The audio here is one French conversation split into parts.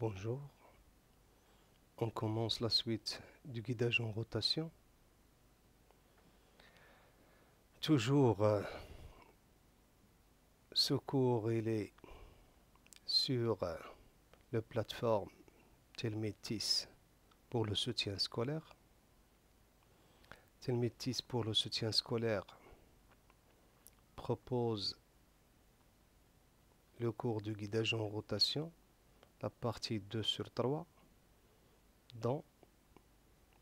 Bonjour, on commence la suite du guidage en rotation. Toujours, ce cours il est sur la plateforme Telmétis pour le soutien scolaire. Telmétis pour le soutien scolaire propose le cours du guidage en rotation, la partie 2 sur 3, dans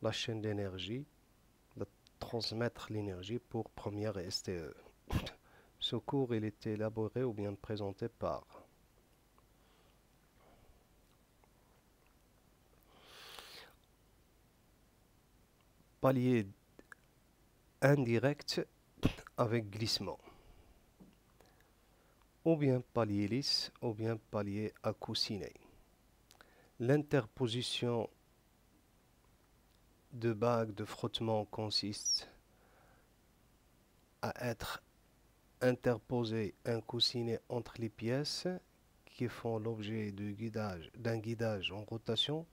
la chaîne d'énergie, de transmettre l'énergie pour première et STE. Ce cours il est élaboré ou bien présenté par palier indirect avec glissement, ou bien palier lisse, ou bien palier accoussiné. L'interposition de bagues de frottement consiste à être interposé un coussinet entre les pièces qui font l'objet d'un guidage en rotation,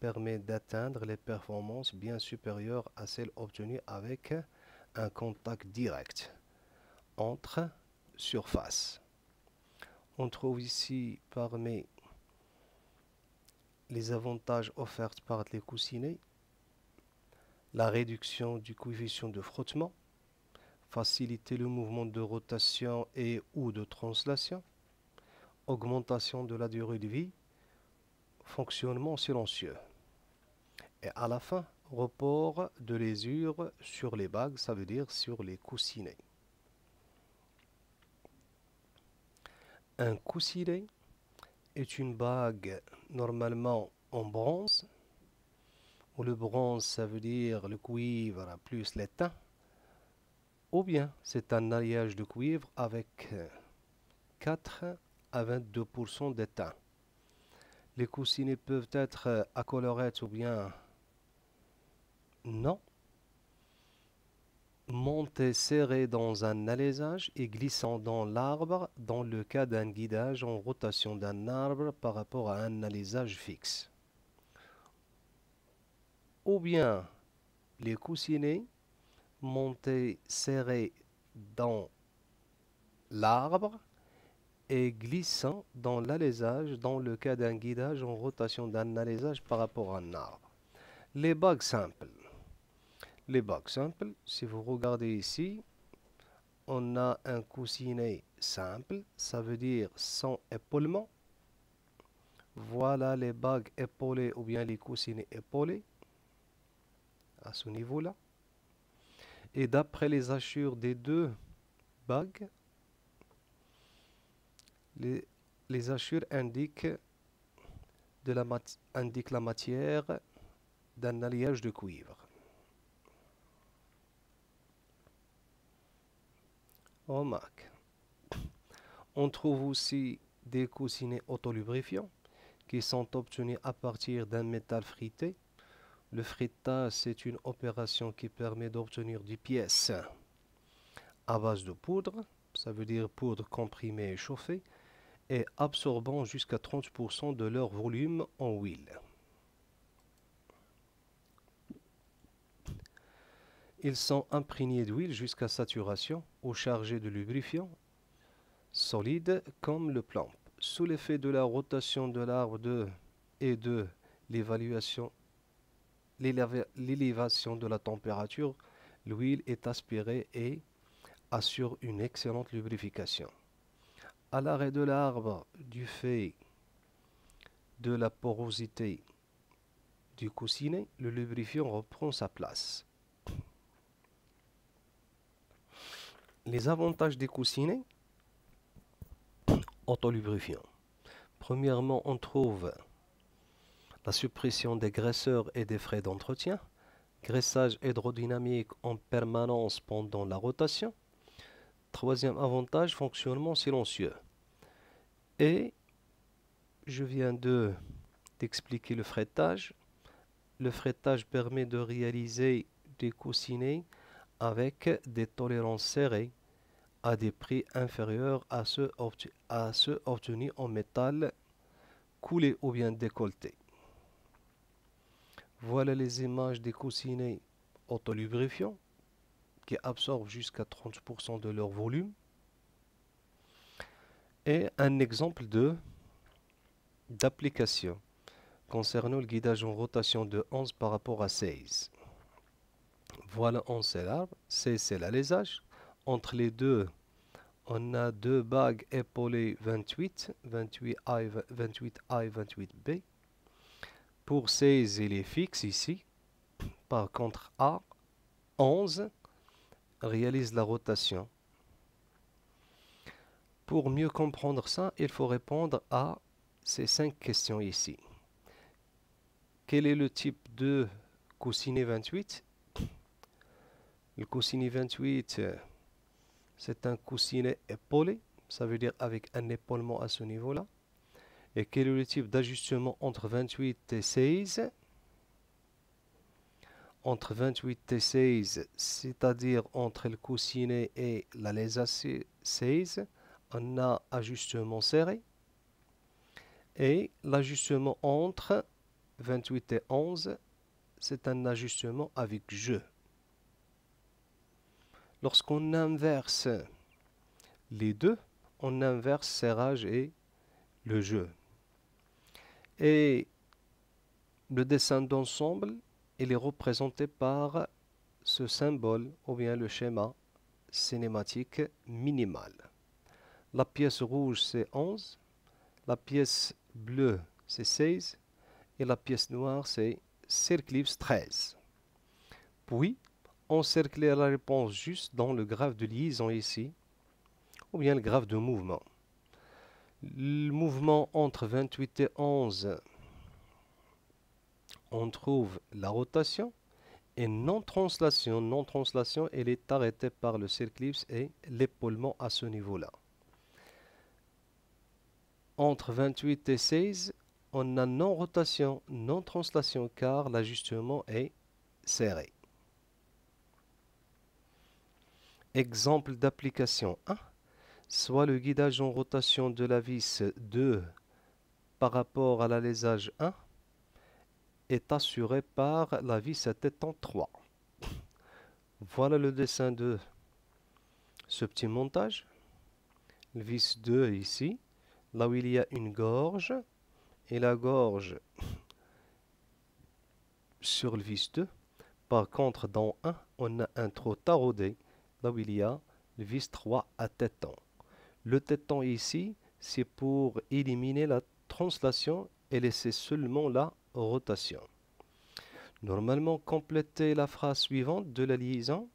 permet d'atteindre les performances bien supérieures à celles obtenues avec un contact direct entre surfaces. On trouve ici parmi les avantages offerts par les coussinets la réduction du coefficient de frottement, faciliter le mouvement de rotation et ou de translation, augmentation de la durée de vie, fonctionnement silencieux. Et à la fin, report de l'usure sur les bagues, ça veut dire sur les coussinets. Un coussinet est une bague normalement en bronze, où le bronze ça veut dire le cuivre plus l'étain, ou bien c'est un alliage de cuivre avec 4 à 22% d'étain. Les coussinets peuvent être à collerette ou bien non, montés serrés dans un alésage et glissant dans l'arbre dans le cas d'un guidage en rotation d'un arbre par rapport à un alésage fixe. Ou bien les coussinets montés serrés dans l'arbre et glissant dans l'alésage dans le cas d'un guidage en rotation d'un alésage par rapport à un arbre. Les bagues simples. Les bagues simples, si vous regardez ici, on a un coussinet simple, ça veut dire sans épaulement. Voilà les bagues épaulées ou bien les coussinets épaulés à ce niveau-là. Et d'après les hachures des deux bagues, les hachures indiquent la matière d'un alliage de cuivre. Remarque. On trouve aussi des coussinets autolubrifiants qui sont obtenus à partir d'un métal frité. Le fritage, c'est une opération qui permet d'obtenir des pièces à base de poudre, ça veut dire poudre comprimée et chauffée, et absorbant jusqu'à 30% de leur volume en huile. Ils sont imprégnés d'huile jusqu'à saturation ou chargés de lubrifiant solide comme le plomb. Sous l'effet de la rotation de l'arbre et de l'élévation de la température, l'huile est aspirée et assure une excellente lubrification. À l'arrêt de l'arbre, du fait de la porosité du coussinet, le lubrifiant reprend sa place. Les avantages des coussinets autolubrifiants. Premièrement, on trouve la suppression des graisseurs et des frais d'entretien, graissage hydrodynamique en permanence pendant la rotation. Troisième avantage, fonctionnement silencieux. Et je viens d'expliquer le fretage. Le fretage permet de réaliser des coussinets avec des tolérances serrées à des prix inférieurs à ceux obtenus en métal coulé ou bien décolleté. Voilà les images des coussinets autolubrifiants qui absorbent jusqu'à 30% de leur volume. Et un exemple d'application concernant le guidage en rotation de 11 par rapport à 16. Voilà 11 c'est l'arbre, 16 c'est l'alésage. Entre les deux, on a deux bagues épaulées 28, 28A, 28A et 28B. Pour 16, il est fixe ici. Par contre, A, 11, réalise la rotation. Pour mieux comprendre ça, il faut répondre à ces 5 questions ici. Quel est le type de coussinet 28? Le coussinet 28, c'est un coussinet épaulé, ça veut dire avec un épaulement à ce niveau-là. Et quel est le type d'ajustement entre 28 et 16? Entre 28 et 16, c'est-à-dire entre le coussinet et la lésage 16, on a ajustement serré. Et l'ajustement entre 28 et 11, c'est un ajustement avec jeu. Lorsqu'on inverse les deux, on inverse serrage et le jeu. Et le dessin d'ensemble, il est représenté par ce symbole ou bien le schéma cinématique minimal. La pièce rouge, c'est 11. La pièce bleue, c'est 16. Et la pièce noire, c'est circlipse 13. Puis, encercler la réponse juste dans le graphe de liaison ici, ou bien le graphe de mouvement. Le mouvement entre 28 et 11, on trouve la rotation. Et non-translation, elle est arrêtée par le circlipse et l'épaulement à ce niveau-là. Entre 28 et 16, on a non-rotation, non-translation car l'ajustement est serré. Exemple d'application 1. Soit le guidage en rotation de la vis 2 par rapport à l'alésage 1 est assuré par la vis à tête en 3. Voilà le dessin de ce petit montage. Le vis 2 ici, là où il y a une gorge, et la gorge sur le vis 2. Par contre, dans 1, on a un trou taraudé, là où il y a le vis 3 à téton. Le téton ici, c'est pour éliminer la translation et laisser seulement la rotation. Normalement, compléter la phrase suivante de la liaison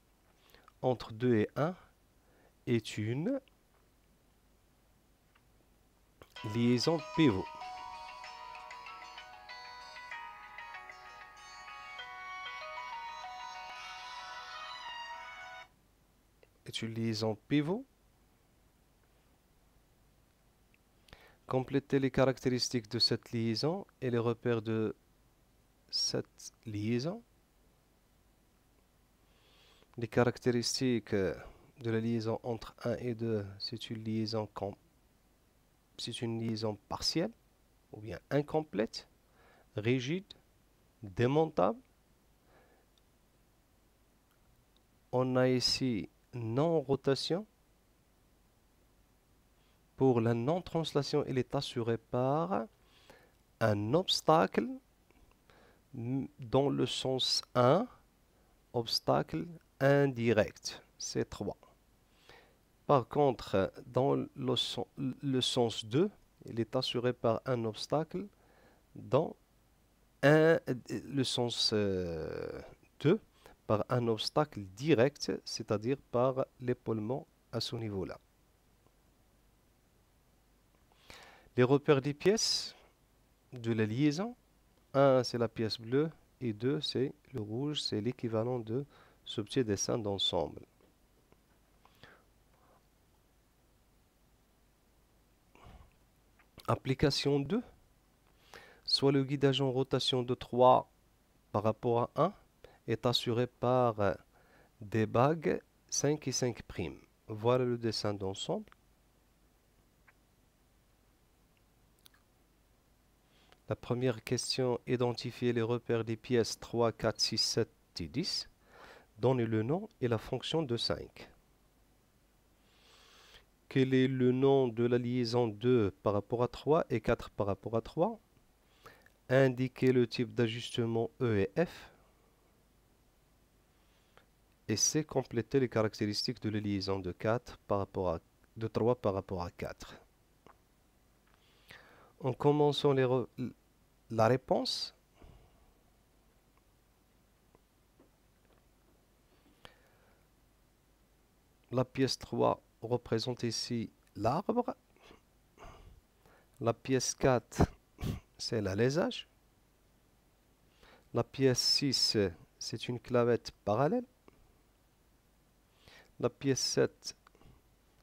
entre 2 et 1 est une liaison pivot. Est une liaison pivot. Compléter les caractéristiques de cette liaison et les repères de cette liaison. Les caractéristiques de la liaison entre 1 et 2, c'est une liaison partielle ou bien incomplète, rigide, démontable. On a ici non-rotation. Pour la non-translation, elle est assurée par un obstacle dans le sens 1, obstacle indirect, c'est 3. Par contre, dans le sens 2, il est assuré par un obstacle dans le sens 2, par un obstacle direct, c'est-à-dire par l'épaulement à ce niveau-là. Les repères des pièces de la liaison, 1 c'est la pièce bleue et 2 c'est le rouge, c'est l'équivalent de ce petit dessin d'ensemble. Application 2, soit le guidage en rotation de 3 par rapport à 1 est assuré par des bagues 5 et 5'. Voilà le dessin d'ensemble. La première question, identifier les repères des pièces 3, 4, 6, 7 et 10. Donnez le nom et la fonction de 5. Quel est le nom de la liaison 2 par rapport à 3 et 4 par rapport à 3? Indiquez le type d'ajustement E et F. Et C, compléter les caractéristiques de la liaison de 3 par rapport à 4. En commençant la réponse, la pièce 3 représente ici l'arbre. La pièce 4, c'est l'alésage. La pièce 6, c'est une clavette parallèle. La pièce 7,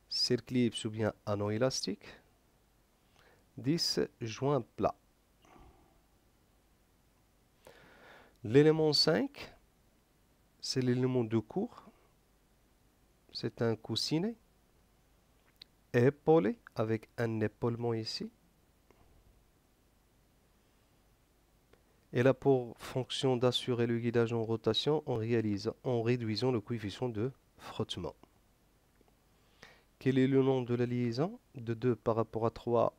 c'est le clips ou bien anneau élastique. 10, joint plat. L'élément 5, c'est l'élément de cours. C'est un coussinet épaulé avec un épaulement ici. Et là, pour fonction d'assurer le guidage en rotation en réduisant le coefficient de frottement. Quel est le nom de la liaison? De 2 par rapport à 3.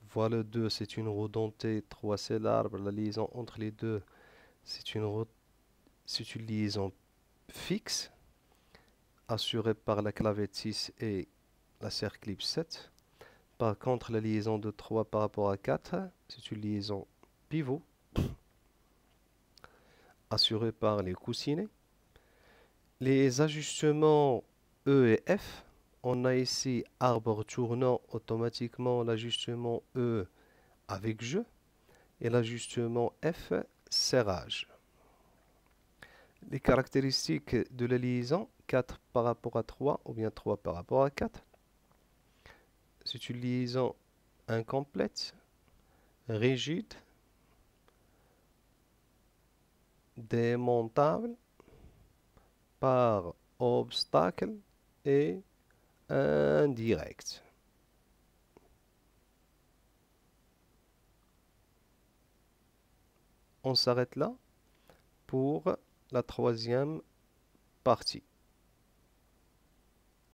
Voilà, 2, c'est une roue dentée. 3, c'est l'arbre. La liaison entre les deux, c'est une liaison fixe, assurée par la clavette 6 et la circlip 7. Par contre, la liaison de 3 par rapport à 4, c'est une liaison pivot, assurée par les coussinets. Les ajustements E et F, on a ici arbre tournant, automatiquement l'ajustement E avec jeu et l'ajustement F serrage. Les caractéristiques de la liaison 4 par rapport à 3 ou bien 3 par rapport à 4. C'est une liaison incomplète, rigide, démontable, par obstacle et indirect. On s'arrête là pour la troisième partie.